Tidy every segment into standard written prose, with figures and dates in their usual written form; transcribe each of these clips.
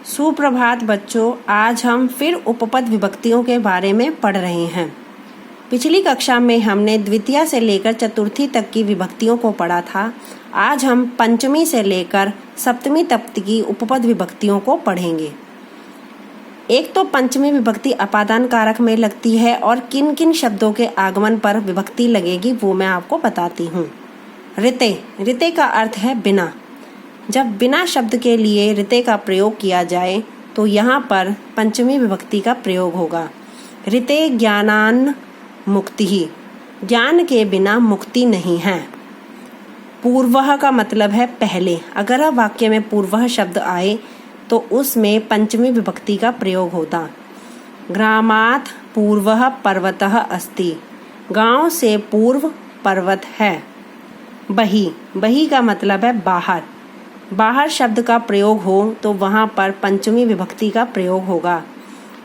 सुप्रभात बच्चों, आज हम फिर उपपद विभक्तियों के बारे में पढ़ रहे हैं। पिछली कक्षा में हमने द्वितीय से लेकर चतुर्थी तक की विभक्तियों को पढ़ा था। आज हम पंचमी से लेकर सप्तमी तक की उपपद विभक्तियों को पढ़ेंगे। एक तो पंचमी विभक्ति अपादान कारक में लगती है और किन किन शब्दों के आगमन पर विभक्ति लगेगी वो मैं आपको बताती हूँ। रिते का अर्थ है बिना। जब बिना शब्द के लिए रिते का प्रयोग किया जाए तो यहाँ पर पंचमी विभक्ति का प्रयोग होगा। रिते ज्ञानान मुक्ति ही, ज्ञान के बिना मुक्ति नहीं है। पूर्वः का मतलब है पहले। अगर वाक्य में पूर्वः शब्द आए तो उसमें पंचमी विभक्ति का प्रयोग होता। ग्रामात् पूर्वः पर्वतः अस्ति, गांव से पूर्व पर्वत है। बही का मतलब है बाहर। बाहर शब्द का प्रयोग हो तो वहाँ पर पंचमी विभक्ति का प्रयोग होगा।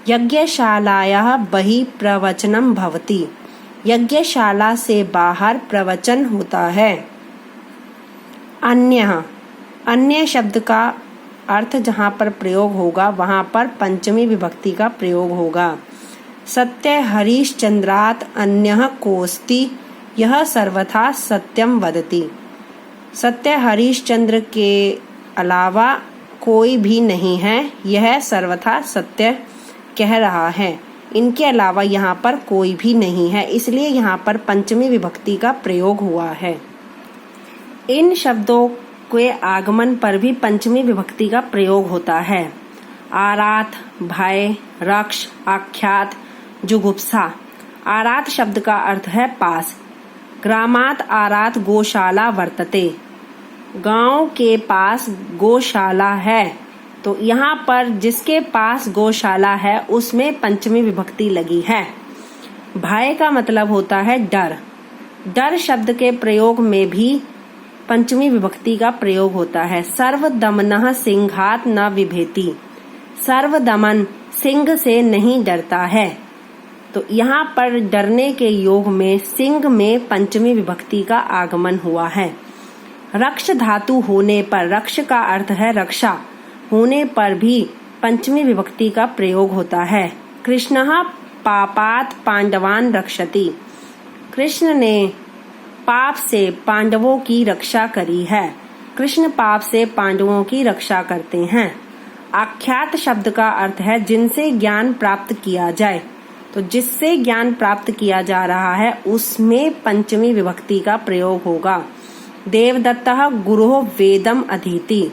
यज्ञशालायाः बहि प्रवचनम भवति, यज्ञशाला से बाहर प्रवचन होता है। अन्य शब्द का अर्थ जहाँ पर प्रयोग होगा वहाँ पर पंचमी विभक्ति का प्रयोग होगा। सत्य हरिश्चंद्रात् अन्यः कोस्ति, यह सर्वथा सत्यम वदति। सत्य हरिश्चंद्र के अलावा कोई भी नहीं है, यह सर्वथा सत्य कह रहा है। इनके अलावा यहाँ पर कोई भी नहीं है, इसलिए यहाँ पर पंचमी विभक्ति का प्रयोग हुआ है। इन शब्दों के आगमन पर भी पंचमी विभक्ति का प्रयोग होता है। आरात, भय, रक्ष, आख्यात, जुगुप्सा। आरात शब्द का अर्थ है पास। ग्रामात् आरात गोशाला वर्तते, गांव के पास गौशाला है। तो यहाँ पर जिसके पास गौशाला है उसमें पंचमी विभक्ति लगी है। भय का मतलब होता है डर। डर शब्द के प्रयोग में भी पंचमी विभक्ति का प्रयोग होता है। सर्वदमनः सिंहात् न विभेति, सर्वदमन सिंह से नहीं डरता है। तो यहाँ पर डरने के योग में सिंह में पंचमी विभक्ति का आगमन हुआ है। रक्ष धातु होने पर, रक्ष का अर्थ है रक्षा, होने पर भी पंचमी विभक्ति का प्रयोग होता है। कृष्णः पापात् पांडवान् रक्षति, कृष्ण ने पाप से पांडवों की रक्षा करी है। कृष्ण पाप से पांडवों की रक्षा करते हैं। आख्यात शब्द का अर्थ है जिनसे ज्ञान प्राप्त किया जाए। तो जिससे ज्ञान प्राप्त किया जा रहा है उसमें पंचमी विभक्ति का प्रयोग होगा। देवदत्तः गुरुः वेदम अधीति,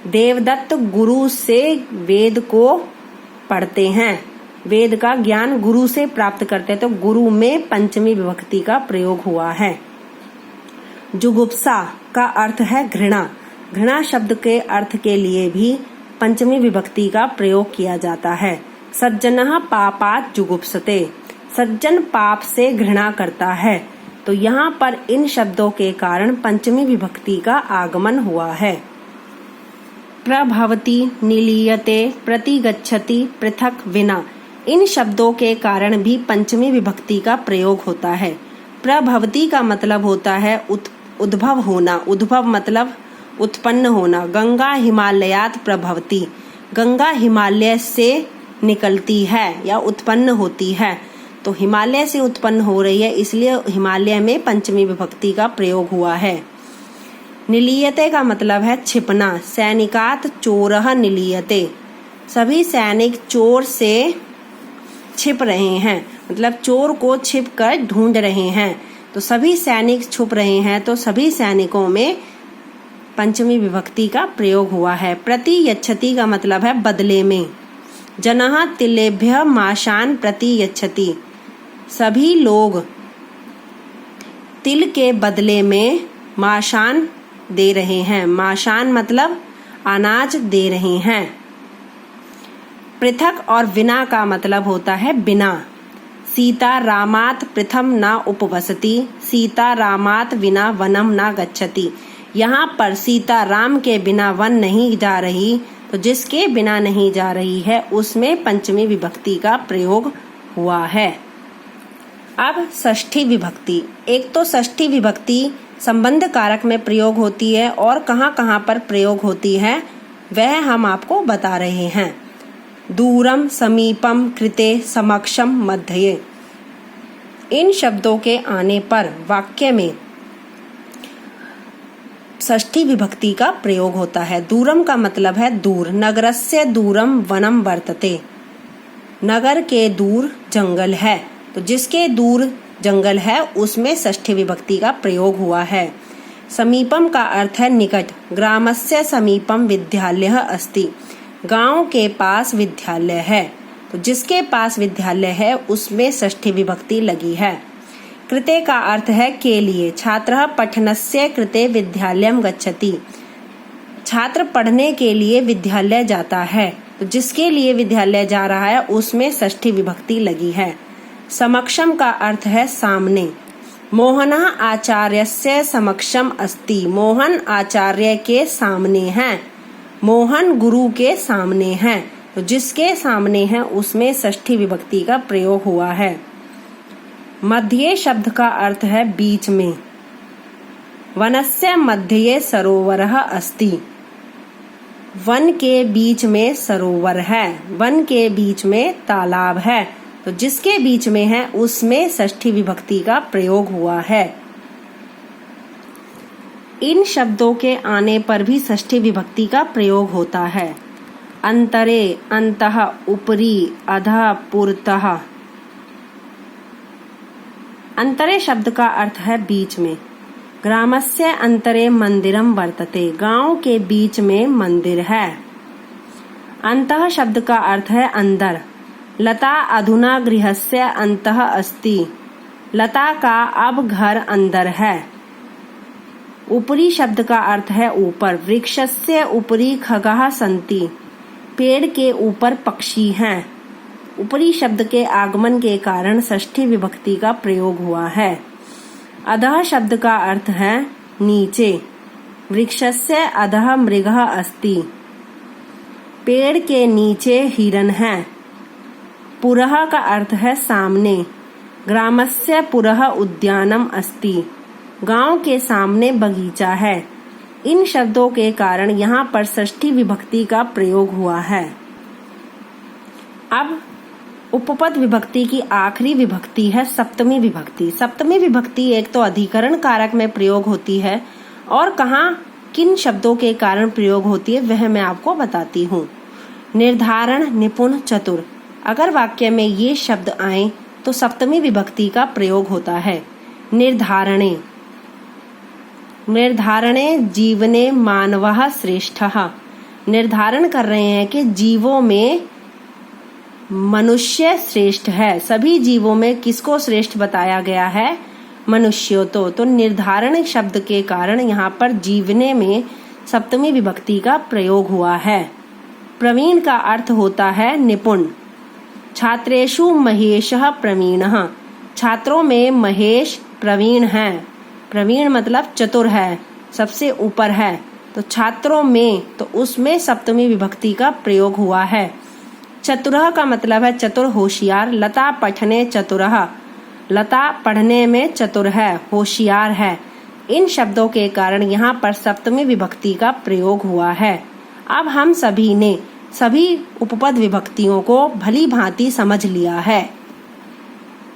देवदत्त गुरु से वेद को पढ़ते हैं, वेद का ज्ञान गुरु से प्राप्त करते हैं। तो गुरु में पंचमी विभक्ति का प्रयोग हुआ है। जुगुप्सा का अर्थ है घृणा। घृणा शब्द के अर्थ के लिए भी पंचमी विभक्ति का प्रयोग किया जाता है। सज्जनः पापात् जुगुप्सते, सज्जन पाप से घृणा करता है। तो यहाँ पर इन शब्दों के कारण पंचमी विभक्ति का आगमन हुआ है। प्रभवति, निलीयते, प्रतिगच्छति, पृथक, विना। इन शब्दों के कारण भी पंचमी विभक्ति का प्रयोग होता है। प्रभवति का मतलब होता है उद्भव होना। उद्भव मतलब उत्पन्न होना। गंगा हिमालयात् प्रभवति, गंगा हिमालय से निकलती है या उत्पन्न होती है। तो हिमालय से उत्पन्न हो रही है, इसलिए हिमालय में पंचमी विभक्ति का प्रयोग हुआ है। निलीयते का मतलब है छिपना। सैनिकात् चोरः निलीयते, सभी सैनिक चोर से छिप रहे हैं, मतलब चोर को छिप कर ढूंढ रहे हैं। तो सभी सैनिक छुप रहे हैं, तो सभी सैनिकों में पंचमी विभक्ति का प्रयोग हुआ है। प्रति यच्छति का मतलब है बदले में। जनः तिलेभ्यः माशान् प्रति यच्छति, सभी लोग तिल के बदले में माशान दे रहे हैं। माशान मतलब अनाज दे रहे हैं। पृथक और विना का मतलब होता है बिना। सीता रामात् पृथम न उपवसति, सीता रामात् विना वनम न गच्छति। यहाँ पर सीता राम के बिना वन नहीं जा रही, तो जिसके बिना नहीं जा रही है उसमें पंचमी विभक्ति का प्रयोग हुआ है। अब षष्ठी विभक्ति। एक तो षष्ठी विभक्ति संबंध कारक में प्रयोग होती है और कहाँ कहाँ पर प्रयोग होती है वह हम आपको बता रहे हैं। दूरम, समीपम, कृते, समक्षम, मध्यये। इन शब्दों के आने पर वाक्य में षष्ठी विभक्ति का प्रयोग होता है। दूरम का मतलब है दूर। नगरस्य दूरम वनम वर्तते। नगर के दूर जंगल है, तो जिसके दूर जंगल है उसमें षष्ठी विभक्ति का प्रयोग हुआ है। समीपम का अर्थ है निकट। ग्रामस्य समीपम विद्यालयः अस्ति। गांव के पास विद्यालय है, तो जिसके पास विद्यालय है उसमें षष्ठी विभक्ति लगी है। कृते का अर्थ है के लिए। छात्रः पठनस्य कृते विद्यालयं गच्छति। छात्र पढ़ने के लिए विद्यालय जाता है, तो जिसके लिए विद्यालय जा रहा है उसमें षष्ठी विभक्ति लगी है। समक्षम का अर्थ है सामने। मोहनः आचार्यस्य समक्षम अस्ति। मोहन आचार्य के सामने हैं। मोहन गुरु के सामने हैं, तो जिसके सामने है उसमें षष्ठी विभक्ति का प्रयोग हुआ है। मध्ये शब्द का अर्थ है बीच में। वनस्य मध्ये सरोवरः अस्ति। वन के बीच में सरोवर है। वन के बीच में तालाब है, तो जिसके बीच में है उसमें षष्ठी विभक्ति का प्रयोग हुआ है। इन शब्दों के आने पर भी षष्ठी विभक्ति का प्रयोग होता है। अंतरे, अंतः, ऊपरी, अधः, पुरतः। अंतरे शब्द का अर्थ है बीच में। ग्रामस्य अंतरे मंदिरम वर्तते। गांव के बीच में मंदिर है। अंतः शब्द का अर्थ है अंदर। लता अधुना गृहस्य अंतः अस्ति। लता का अब घर अंदर है। ऊपरी शब्द का अर्थ है ऊपर। वृक्षस्य ऊपरी खगाः सन्ति। पेड़ के ऊपर पक्षी हैं। ऊपरी शब्द के आगमन के कारण षष्ठी विभक्ति का प्रयोग हुआ है। अधः शब्द का अर्थ है नीचे। वृक्षस्य अधः मृगः अस्ति। पेड़ के नीचे हिरन है। पुरः का अर्थ है सामने। ग्रामस्य पुरः उद्यानम अस्ति। गांव के सामने बगीचा है। इन शब्दों के कारण यहाँ पर षष्ठी विभक्ति का प्रयोग हुआ है। अब उपपद विभक्ति की आखिरी विभक्ति है सप्तमी विभक्ति। सप्तमी विभक्ति एक तो अधिकरण कारक में प्रयोग होती है और कहाँ किन शब्दों के कारण प्रयोग होती है वह मैं आपको बताती हूँ। निर्धारण, निपुण, चतुर। अगर वाक्य में ये शब्द आए तो सप्तमी विभक्ति का प्रयोग होता है। निर्धारणे, निर्धारणे जीवने मानवः श्रेष्ठः। निर्धारण कर रहे हैं कि जीवों में मनुष्य श्रेष्ठ है। सभी जीवों में किसको श्रेष्ठ बताया गया है? मनुष्यों। तो निर्धारण शब्द के कारण यहाँ पर जीवने में सप्तमी विभक्ति का प्रयोग हुआ है। प्रवीण का अर्थ होता है निपुण। छात्रेषु महेशः प्रवीणः। छात्रों में महेश प्रवीण है। प्रवीण मतलब चतुर है, सबसे ऊपर है। तो छात्रों में, तो उसमें सप्तमी विभक्ति का प्रयोग हुआ है। चतुरः का मतलब है चतुर, होशियार। लता पठने चतुरः। लता पढ़ने में चतुर है, होशियार है। इन शब्दों के कारण यहाँ पर सप्तमी विभक्ति का प्रयोग हुआ है। अब हम सभी ने सभी उपपद विभक्तियों को भली भांति समझ लिया है।